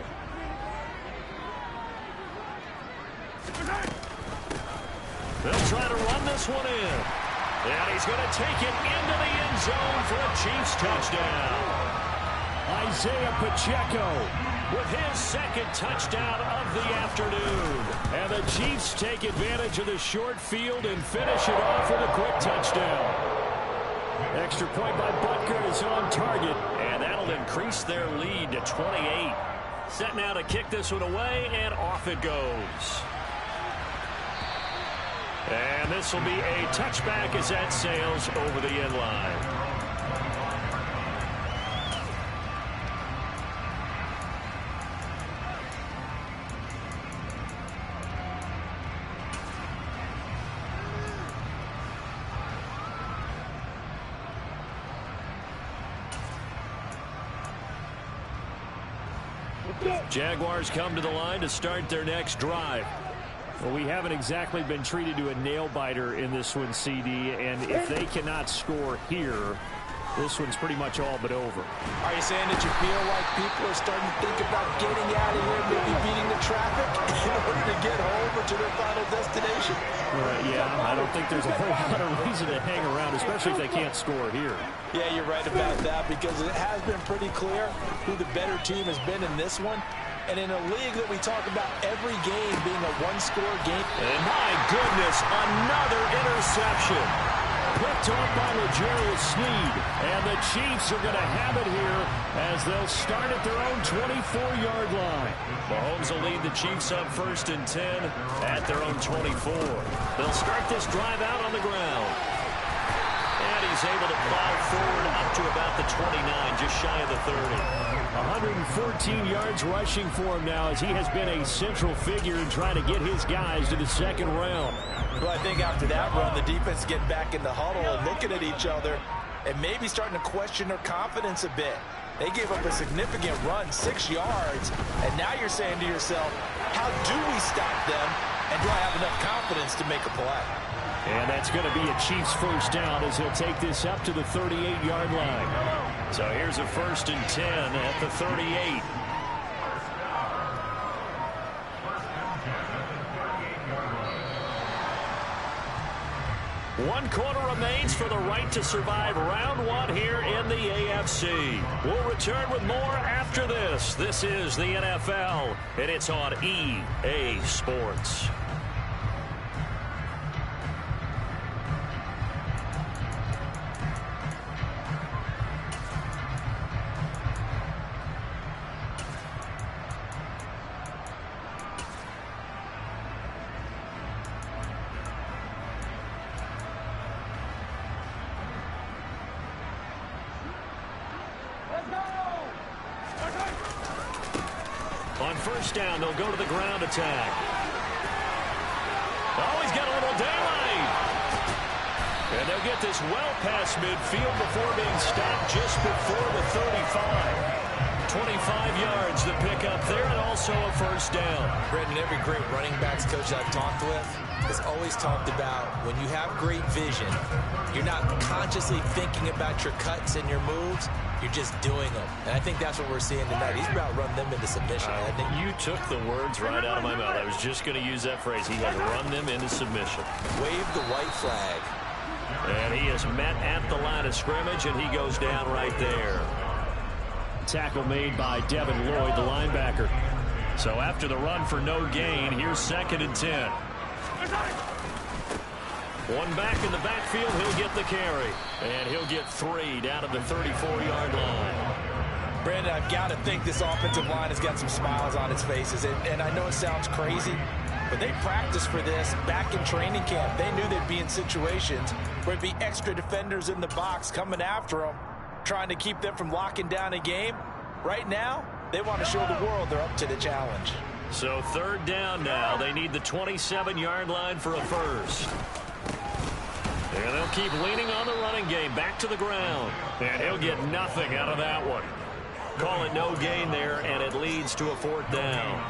They'll try to run this one in. And he's going to take it into the end zone for a Chiefs touchdown. Isaiah Pacheco with his second touchdown of the afternoon. And the Chiefs take advantage of the short field and finish it off with a quick touchdown. Extra point by Butker is on target, and that'll increase their lead to 28. Set now to kick this one away, and off it goes. And this will be a touchback as that sails over the end line. Jaguars come to the line to start their next drive. Well, we haven't exactly been treated to a nail-biter in this one, CD, and if they cannot score here, this one's pretty much all but over. Are you saying that you feel like people are starting to think about getting out of here, maybe beating the traffic in order to get home or to their final destination? Yeah, I don't think there's a whole lot of reason to hang around, especially if they can't score here. Yeah, you're right about that because it has been pretty clear who the better team has been in this one. And in a league that we talk about every game being a one-score game. And my goodness, another interception. Picked off by L'Jarius Sneed. And the Chiefs are going to have it here as they'll start at their own 24-yard line. Mahomes will lead the Chiefs up 1st and 10 at their own 24. They'll start this drive out on the ground. And he's able to plow forward up to about the 29, just shy of the 30. 114 yards rushing for him now as he has been a central figure in trying to get his guys to the second round. Well, I think after that run, the defense get back in the huddle and looking at each other and maybe starting to question their confidence a bit. They gave up a significant run, 6 yards, and now you're saying to yourself, how do we stop them, and do I have enough confidence to make a play? And that's going to be a Chiefs first down as he'll take this up to the 38-yard line. So here's a 1st and 10 at the 38. One quarter remains for the right to survive round one here in the AFC. We'll return with more after this. This is the NFL, and it's on EA Sports. On first down, they'll go to the ground attack. Oh, he's got a little daylight. And they'll get this well past midfield before being stopped just before the 35. 25 yards to pick up there, and also a first down. Brendan, every great running backs coach I've talked with has always talked about when you have great vision, you're not consciously thinking about your cuts and your moves. You're just doing them. And I think that's what we're seeing tonight. He's about run them into submission. You took the words right out of my mouth. I was just going to use that phrase. He has run them into submission. Wave the white flag. And he is met at the line of scrimmage, and he goes down right there. Tackle made by Devin Lloyd, the linebacker. So after the run for no gain, here's 2nd and 10. One back in the backfield, he'll get the carry. And he'll get 3 down to the 34-yard line. Brandon, I've got to think this offensive line has got some smiles on its faces. And I know it sounds crazy, but they practiced for this back in training camp. They knew they'd be in situations where there'd be extra defenders in the box coming after them, trying to keep them from locking down a game. Right now, they want to show the world they're up to the challenge. So 3rd down now. They need the 27-yard line for a first. And they'll keep leaning on the running game. Back to the ground. And he'll get nothing out of that one. Call it no gain there, and it leads to a 4th down.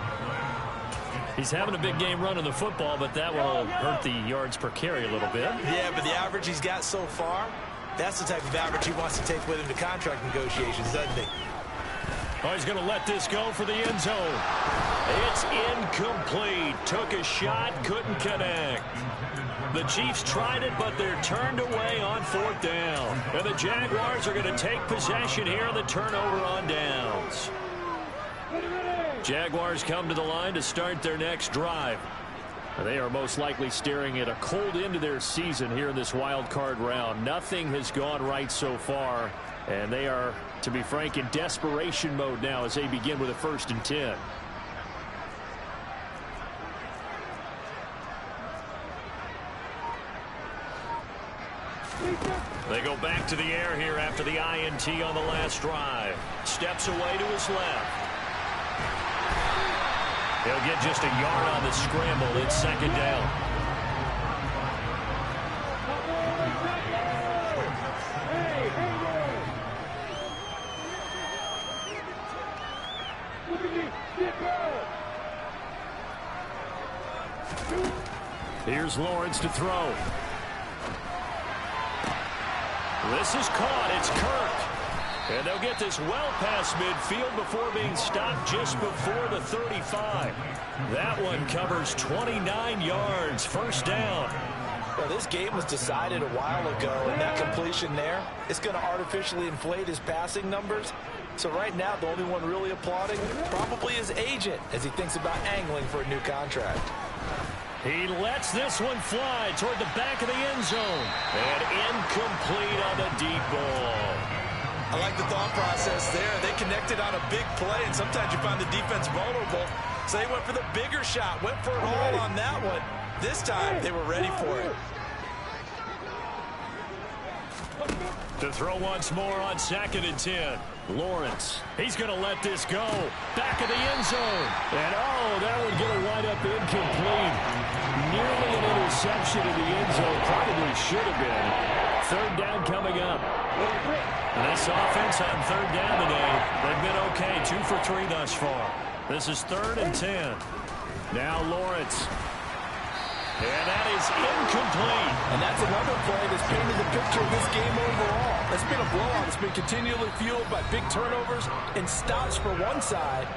He's having a big game running the football, but that will hurt the yards per carry a little bit. Yeah, but the average he's got so far, that's the type of average he wants to take with him to contract negotiations, doesn't he? Oh, he's going to let this go for the end zone. It's incomplete. Took a shot, couldn't connect. The Chiefs tried it, but they're turned away on 4th down. And the Jaguars are going to take possession here on the turnover on downs. Jaguars come to the line to start their next drive. They are most likely staring at a cold end to their season here in this wild card round. Nothing has gone right so far, and they are, to be frank, in desperation mode now as they begin with a 1st and 10. They go back to the air here after the INT on the last drive. Steps away to his left. He'll get just a yard on the scramble. It's 2nd down. Here's Lawrence to throw. This is caught. It's Kirk. And they'll get this well past midfield before being stopped just before the 35. That one covers 29 yards. 1st down. Well, this game was decided a while ago, and that completion there is going to artificially inflate his passing numbers. So right now, the only one really applauding probably his agent as he thinks about angling for a new contract. He lets this one fly toward the back of the end zone. And incomplete on the deep ball. I like the thought process there. They connected on a big play, and sometimes you find the defense vulnerable. So they went for the bigger shot, went for it all on that one. This time, they were ready for it. To throw once more on 2nd and 10. Lawrence. He's going to let this go. Back of the end zone. And, oh, that one going to wind up incomplete. Nearly an interception in the end zone. Probably should have been. 3rd down coming up. And this offense on 3rd down today, they've been okay. 2 for 3 thus far. This is 3rd and 10. Now Lawrence. And that is incomplete. And that's another play that's painted the picture of this game overall. It's been a blowout. It's been continually fueled by big turnovers and stops for one side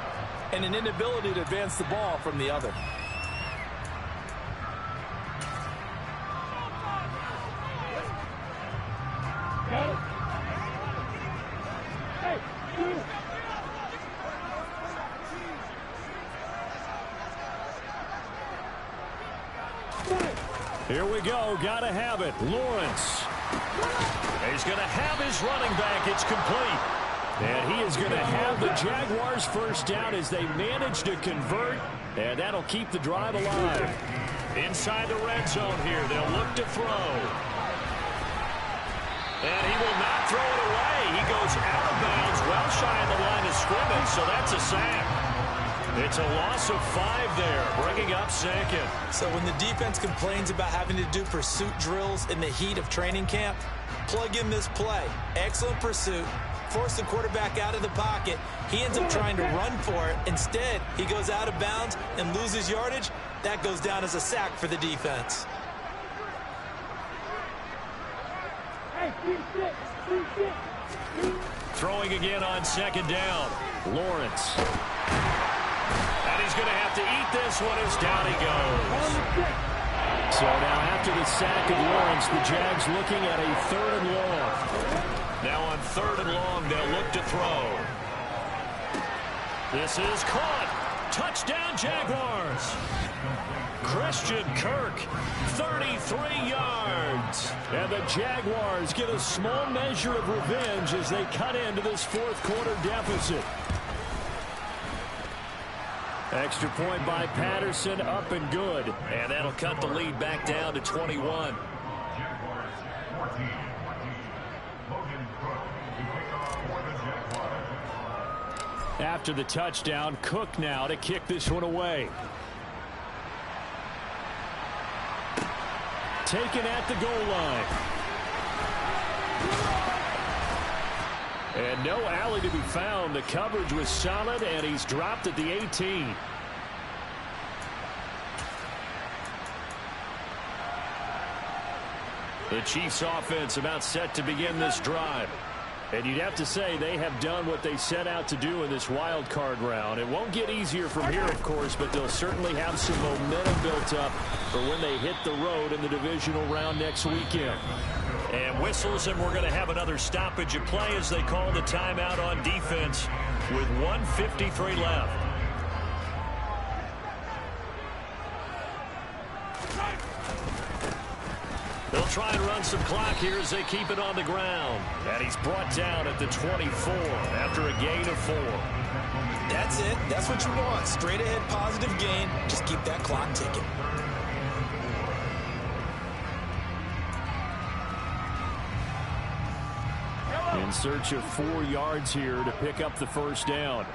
and an inability to advance the ball from the other. Here we go. Got to have it. Lawrence. He's going to have his running back. It's complete. And he is going to have the Jaguars' 1st down as they manage to convert. And that'll keep the drive alive. Inside the red zone here. They'll look to throw. And he will not throw it away. He goes out of bounds, well shy of the line of scrimmage, so that's a sack. It's a loss of 5 there, bringing up 2nd. So when the defense complains about having to do pursuit drills in the heat of training camp, plug in this play. Excellent pursuit. Force the quarterback out of the pocket. He ends up trying to run for it. Instead, he goes out of bounds and loses yardage. That goes down as a sack for the defense. Throwing again on 2nd down. Lawrence. And he's going to have to eat this one as down he goes. So now after the sack of Lawrence, the Jags looking at a 3rd and long. Now on 3rd and long, they'll look to throw. This is caught. Touchdown, Jaguars. Christian Kirk, 33 yards. And the Jaguars get a small measure of revenge as they cut into this fourth quarter deficit. Extra point by Patterson, up and good. And that'll cut the lead back down to 21. After the touchdown, Cook now to kick this one away. Taken at the goal line. And no alley to be found. The coverage was solid, and he's dropped at the 18. The Chiefs offense about set to begin this drive. And you'd have to say they have done what they set out to do in this wild card round. It won't get easier from here, of course, but they'll certainly have some momentum built up for when they hit the road in the divisional round next weekend. And whistles, and we're going to have another stoppage of play as they call the timeout on defense with 1:53 left. They'll try and run some clock here as they keep it on the ground. And he's brought down at the 24 after a gain of 4. That's it. That's what you want. Straight ahead positive gain. Just keep that clock ticking. In search of 4 yards here to pick up the first down.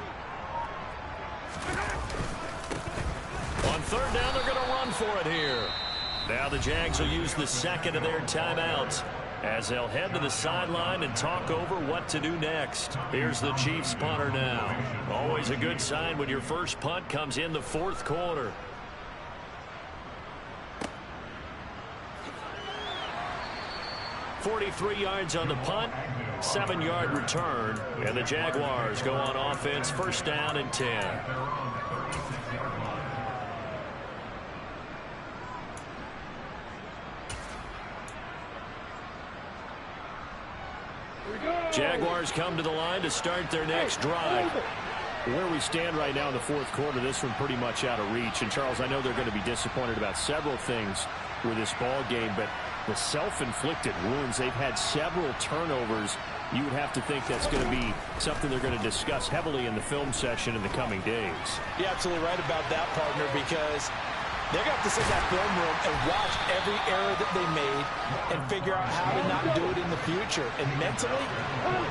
On third down, they're going to run for it here. Now the Jags will use the second of their timeouts as they'll head to the sideline and talk over what to do next. Here's the Chiefs punter now. Always a good sign when your first punt comes in the fourth quarter. .43 yards on the punt, 7-yard return, and the Jaguars go on offense, first down and 10. Jaguars come to the line to start their next drive. Where we stand right now in the fourth quarter, this one pretty much out of reach. And, Charles, I know they're going to be disappointed about several things with this ball game, but the self-inflicted wounds, they've had several turnovers. You would have to think that's going to be something they're going to discuss heavily in the film session in the coming days. You're absolutely right about that, partner, because they're going to have to sit in that film room and watch every error that they made and figure out how to not do it in the future. And mentally,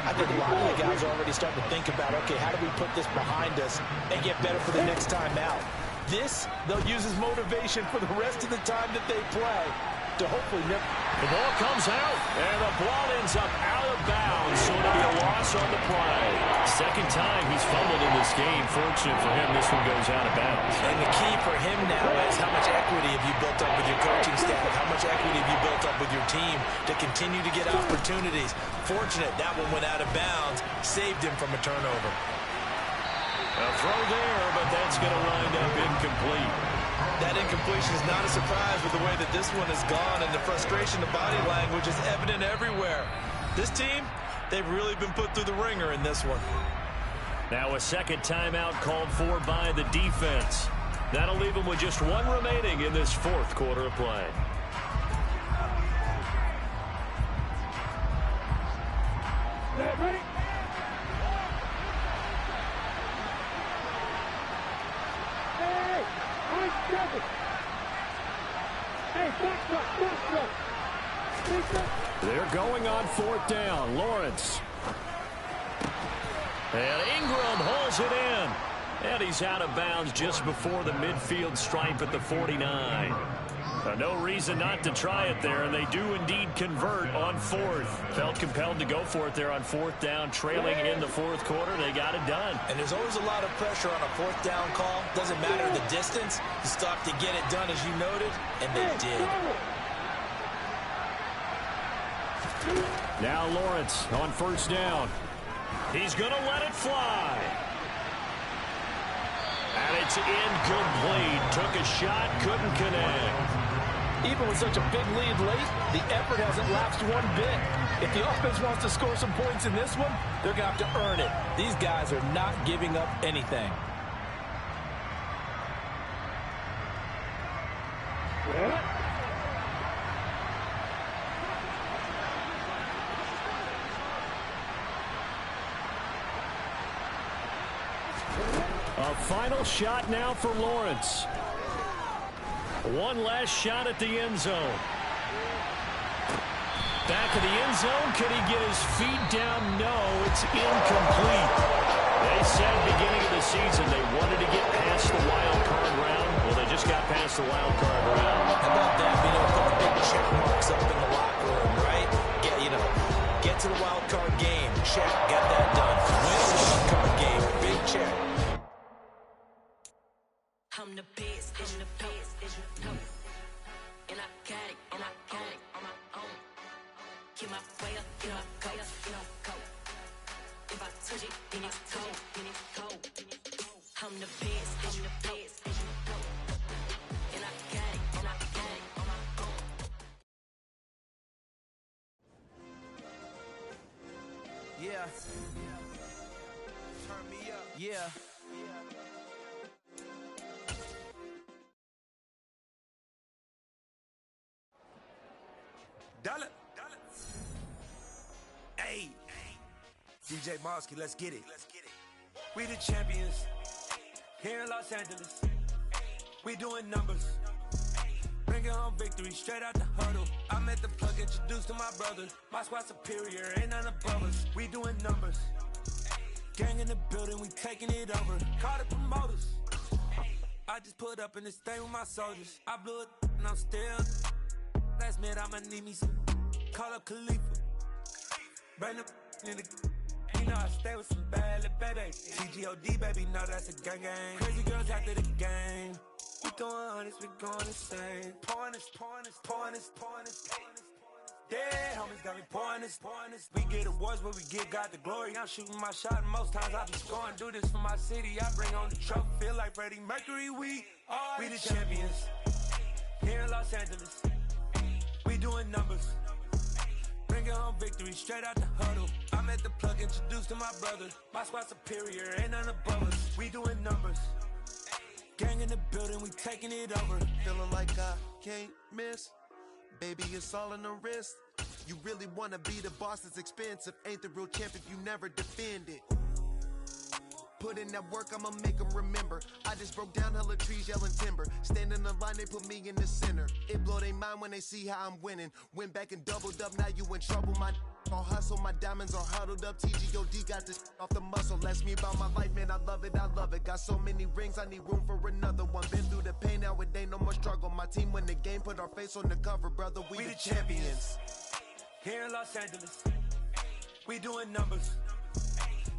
I think a lot of the guys are already starting to think about, okay, how do we put this behind us and get better for the next time out? This, they'll use as motivation for the rest of the time that they play to hopefully never. The ball comes out, and the ball ends up out of bounds, so it'll be a loss on the play. Second time he's fumbled in this game. Fortunate for him, this one goes out of bounds. And the key for him now is how much equity have you built up with your coaching staff? How much equity have you built up with your team to continue to get opportunities? Fortunate that one went out of bounds, saved him from a turnover. A throw there, but that's going to wind up incomplete. That incompletion is not a surprise with the way that this one has gone, and the frustration, the body language is evident everywhere. This team, they've really been put through the ringer in this one. Now a second timeout called for by the defense. That'll leave them with just one remaining in this fourth quarter of play. Ready? They're going on fourth down. Lawrence. And Ingram holds it in. And he's out of bounds just before the midfield stripe at the 49. No reason not to try it there, and they do indeed convert on fourth. Felt compelled to go for it there on fourth down, trailing in the fourth quarter. They got it done. And there's always a lot of pressure on a fourth down call. Doesn't matter the distance. You stop to get it done, as you noted, and they did. Now Lawrence on first down. He's going to let it fly. And it's incomplete. Took a shot, couldn't connect. Even with such a big lead late, the effort hasn't lapsed one bit. If the offense wants to score some points in this one, they're going to have to earn it. These guys are not giving up anything. A final shot now for Lawrence. One last shot at the end zone. Back of the end zone. Can he get his feet down? No, it's incomplete. They said beginning of the season they wanted to get past the wild card round. Well, they just got past the wild card round. How about that? Put the big check marks up in the locker room, right? Get to the wild card game. Check. Got that done. Win the wild card game. Big check. I'm the best, I'm the best, and I got it, on my own. Get my way up, get my go. If I touch it, then it's cold. I'm the best, and I got it, on my own. Yeah. Turn me up. Yeah. Dollar. Hey, DJ Mosky, let's get it. We the champions here in Los Angeles. We doing numbers. Bringing home victory straight out the huddle. I'm at the plug, introduced to my brother. My squad superior, ain't none above us. We doing numbers. Gang in the building, we taking it over. Call the promoters. I just put up in this thing with my soldiers. I blew it and I'm still. Last minute, I'ma need me some. Call up Khalifa. Brand new in the. You know I stay with some bad little baby. TGOD, baby, know that's a gang gang. Crazy girls after the game. We throwing hundreds, we going insane. Pouring this. Dead homies got me pouring this. We get awards, but we get God the glory. I'm shooting my shot, and most times I be scoring. Do this for my city, I bring on the trophy. Feel like Freddie Mercury, we the champions. Here in Los Angeles. We doing numbers. Bringing home victory straight out the huddle. I'm at the plug, introduced to my brother. My squad superior, ain't none above us. We doing numbers. Gang in the building, we taking it over. Feeling like I can't miss. Baby, it's all in the wrist. You really wanna be the boss, it's expensive. Ain't the real champ if you never defend it. Put in that work, I'ma make them remember. I just broke down hella trees, yelling timber. Standing in the line, they put me in the center. It blow their mind when they see how I'm winning. Went back and doubled up, now you in trouble. My all hustle, my diamonds are huddled up. TGOD got this off the muscle. Ask me about my life, man, I love it. Got so many rings, I need room for another one. Been through the pain, now it ain't no more struggle. My team win the game, put our face on the cover, brother. We the champions. Here in Los Angeles, we doing numbers.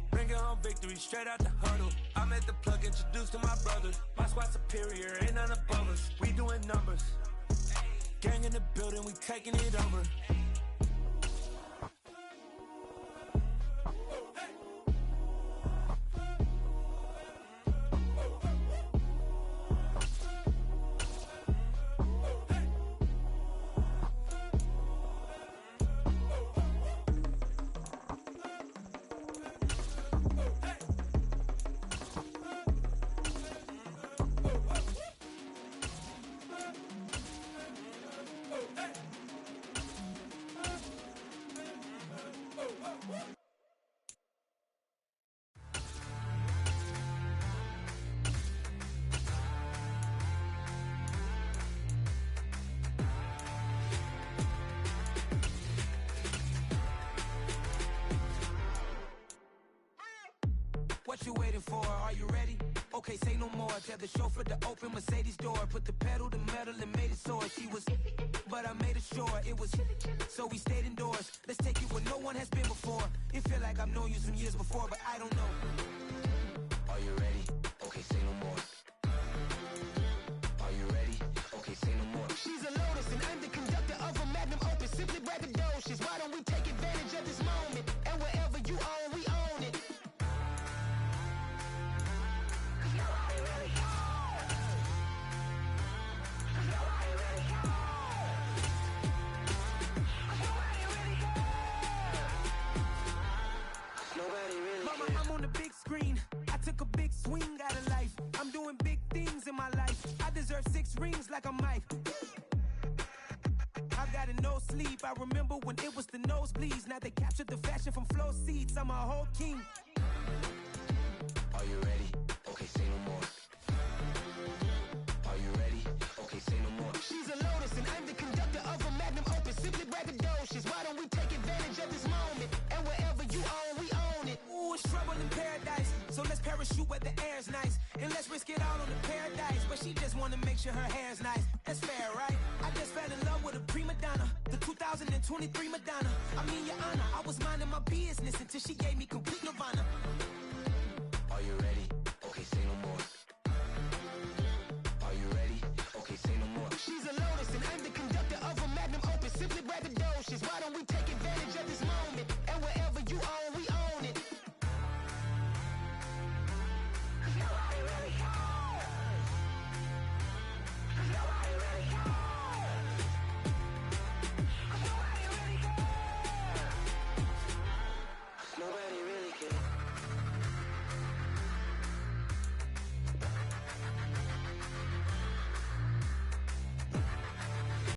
Bringing home victory straight out the huddle. I'm at the plug, introduced to my brother. My squad superior, ain't none above us. We doing numbers. Gang in the building, we taking it over. What you waiting for? Are you ready? Okay, say no more. Tell the chauffeur to open Mercedes door. Put the pedal to metal and made it soar. She was, but I made it sure it was. So we stayed indoors. Let's take it where no one has been before. It feel like I've known you some years before, but I don't know. Are you ready? Okay, say no more. Are you ready? Okay, say no more. She's a Lotus and I'm the conductor of a Magnum Opus. Simply braggadocious. Why don't we take advantage of this moment? And wherever you own, we own it. Mama, I'm on the big screen. I took a big swing out of life. I'm doing big things in my life. I deserve 6 rings like a Mike. sleep. I remember when it was the nosebleeds. Now they captured the fashion from flow seats. I'm a whole king. Are you ready? Okay, say no more. Are you ready? Okay, say no more. She's a Lotus and I'm the conductor of a magnum opus. Simply braggadocious. Why don't we take advantage of this moment? And wherever you own, we own it. Ooh, it's trouble in paradise. So let's parachute where the air's nice. And let's risk it all on the paradise. But she just wanna make sure her hair's nice. That's fair, right? I just fell in love with a prima donna. The 2023 Madonna. I mean, your honor, I was minding my business until she gave me complete nirvana.